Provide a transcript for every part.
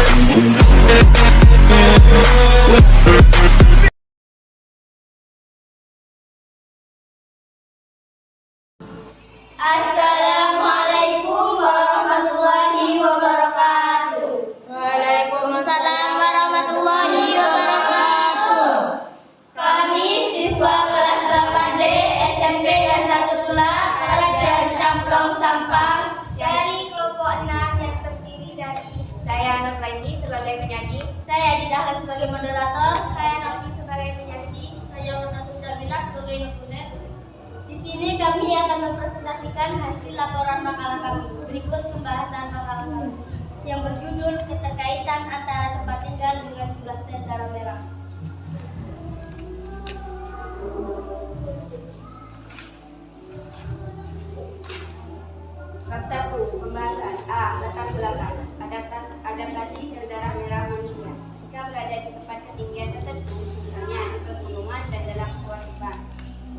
Assalamualaikum warahmatullahi wabarakatuh. Waalaikumsalam warahmatullahi wabarakatuh. Kami siswa kelas 8D SMP dan 1 Tula Raja Camplong Sampang dari kelompok 6 yang terdiri dari Saya Nur Laini sebagai penyaji. saya Didahlan sebagai moderator, Saya Nafi sebagai penyaji. Saya Ronatul Jamila sebagai nutulen. Di sini kami akan mempresentasikan hasil laporan makalah kami. Berikut pembahasan makalah kami yang berjudul keterkaitan antara tempat tinggal dengan jumlah sel darah merah. Bab 1. Pembahasan. A. Latar belakang. Adaptasi sel darah merah manusia. Jika berada di tempat ketinggian tertentu, misalnya di pegunungan dan dalam pesawat terbang,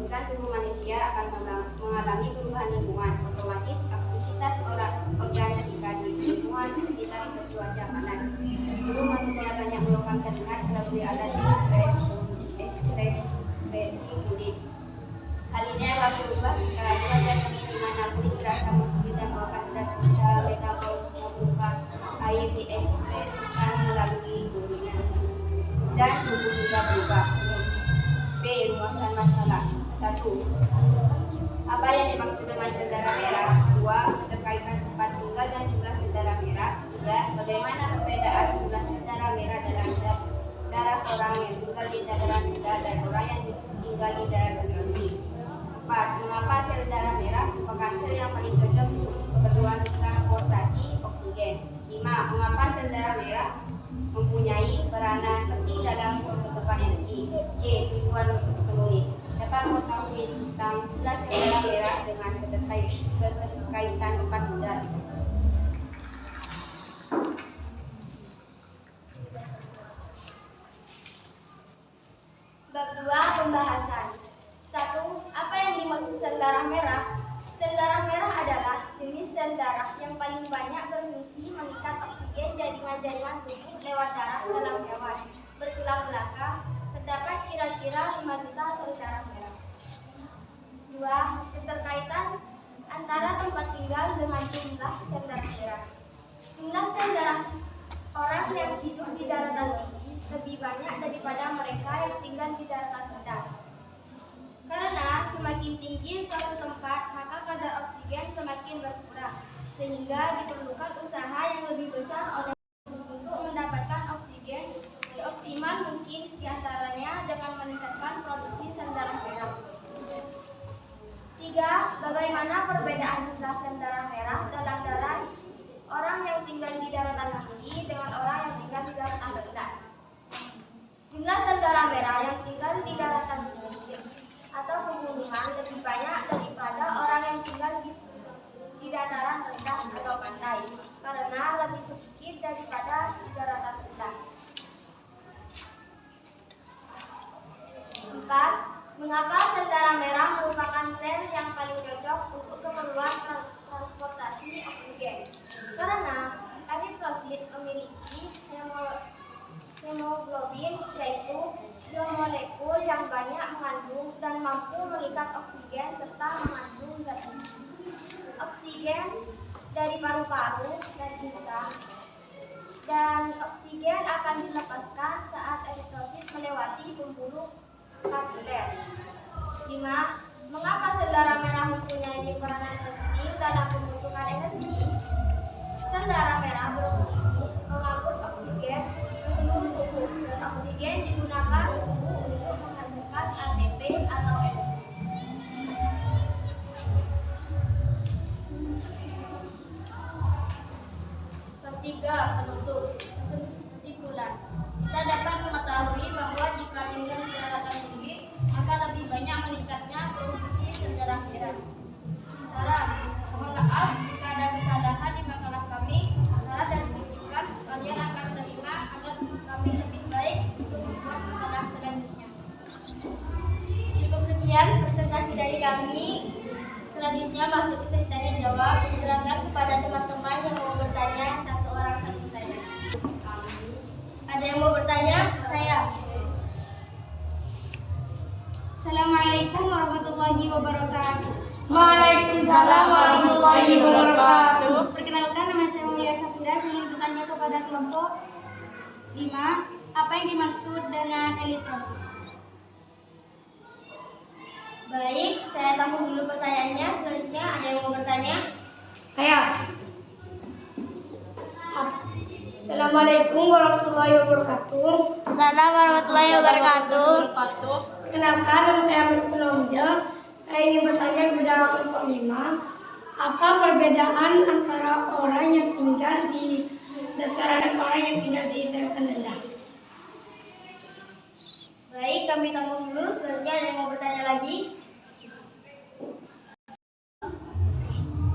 organ tubuh manusia akan mengalami perubahan lingkungan. Otomatis aktivitas organ ketika di lingkungan sekitar bercuaca panas. Tubuh manusia banyak melakukan keringat melalui alat ekskresi kulit. Hal ini akan berubah jika cuaca dingin di mana kulit terasa mengkulit dan mengeluarkan zat sisa metabolisme berupa air diekspresikan melalui urinnya. Dan tubuh juga berubah. B. Rumusan masalah. 1. Apa yang dimaksud dengan sel darah merah? 2. Keterkaitan tempat tinggal dan jumlah sel darah merah. 3. Bagaimana perbedaan jumlah sel darah merah dalam darah orang yang tinggal di daerah rendah dan orang yang tinggal di daerah tinggi. 4. Mengapa sel darah merah merupakan sel yang paling cocok untuk keperluan transportasi oksigen? 5. Mengapa sel darah merah mempunyai peranan penting dalam pembentukan energi? C. Tujuan penulis dapat mengetahui tentang jumlah sel darah merah dengan keterkaitan tempat tinggal. Bab 2. Pembahasan. 1. Apa yang dimaksud sel darah merah? Sel darah merah adalah jenis sel darah yang paling banyak berfungsi mengikat oksigen jaringan-jaringan tubuh lewat darah dalam hewan bertulang belakang. Terdapat kira-kira 5 juta sel darah merah. 2. Keterkaitan antara tempat tinggal dengan jumlah sel darah merah. Jumlah sel darah orang yang hidup di daratan tinggi lebih banyak daripada mereka yang tinggal di daratan rendah. Karena semakin tinggi suatu tempat, maka kadar oksigen semakin berkurang, sehingga diperlukan usaha yang lebih besar oleh untuk mendapatkan oksigen seoptimal mungkin, diantaranya dengan meningkatkan produksi sel darah merah. 3. Bagaimana perbedaan jumlah sel darah merah dalam darah orang yang tinggal di daratan tinggi dengan orang yang tinggal di daratan rendah? Jumlah sel darah merah yang tinggal di daratan tinggi atau pegunungan lebih banyak daripada orang yang tinggal di dataran rendah atau pantai, karena lebih sedikit daripada di daratan rendah. 4. Mengapa sel darah merah merupakan sel yang paling cocok untuk keperluan transportasi oksigen? Karena eritrosit memiliki hemoglobin, yaitu biomolekul yang banyak mengandung dan mampu mengikat oksigen serta mengandung zat oksigen dari paru-paru dan insang, dan oksigen akan dilepaskan saat eritrosit melewati pembuluh kapiler. 5. Mengapa sel darah merah mempunyai peranan penting dalam pembentukan energi? Sel darah merah berfungsi mengangkut oksigen ke seluruh tubuh, dan oksigen digunakan tubuh untuk menghasilkan ATP atau energi. Bab 3. Penutup. Kesimpulan. Kita dapat mengetahui bahwa jika tinggal di daratan tinggi, maka lebih banyak meningkatnya produksi sel darah merah. Saran. Mohon maaf jika ada kesalahan di makalah kami. Saran dan kritikan kalian akan terima agar kami lebih baik untuk membuat makalah selanjutnya. Cukup sekian presentasi dari kami. Selanjutnya masuk ke sesi tanya jawab. Silakan kepada teman-teman yang mau bertanya, satu orang satu pertanyaan. warahmatullahi wabarakatuh. Perkenalkan, nama saya Mulia Safira. Saya ingin bertanya kepada kelompok 5, apa yang dimaksud dengan eritrosit? Baik, saya tampung dulu pertanyaannya. Selanjutnya ada yang mau bertanya? Saya. Assalamualaikum warahmatullahi wabarakatuh. Assalamualaikum warahmatullahi wabarakatuh. Perkenalkan, nama saya Mulia. Saya ingin bertanya kepada kelompok 5, apa perbedaan antara orang yang tinggal di dataran dan orang yang tinggal di dataran rendah? Baik, kami tampung dulu. Selanjutnya ada yang mau bertanya lagi?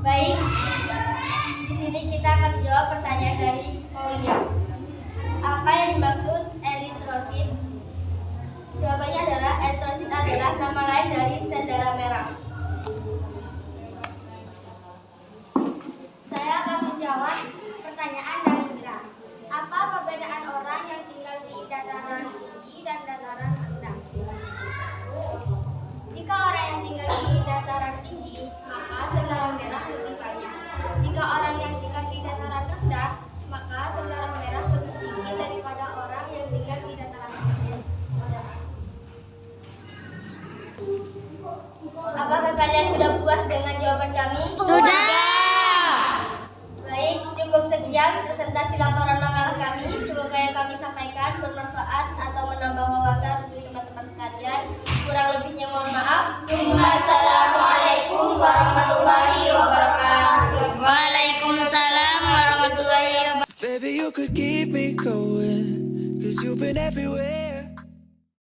Baik, di sini kita akan menjawab pertanyaan dari Maulia. Apa yang dimaksud eritrosit? Jawabannya adalah eritrosit adalah nama lain dari sel darah merah. Saya akan menjawab pertanyaan dari Indra. Apa perbedaan orang yang tinggal di dataran tinggi dan dataran rendah? Jika orang yang tinggal di dataran tinggi, maka sel darah merah lebih banyak. Jika orang yang tinggal di dataran rendah, maka sel darah merah lebih sedikit daripada orang yang tinggal di dataran rendah. Apakah kalian sudah puas dengan jawaban kami? Sudah. Baik, cukup sekian presentasi laporan makalah kami. Semoga yang kami sampaikan bermanfaat atau menambah wawasan untuk teman-teman sekalian. Kurang lebihnya mohon maaf. Assalamualaikum warahmatullahi wabarakatuh. Waalaikumsalam warahmatullahi wabarakatuh. Baby, you could keep me going, 'cause you've been everywhere.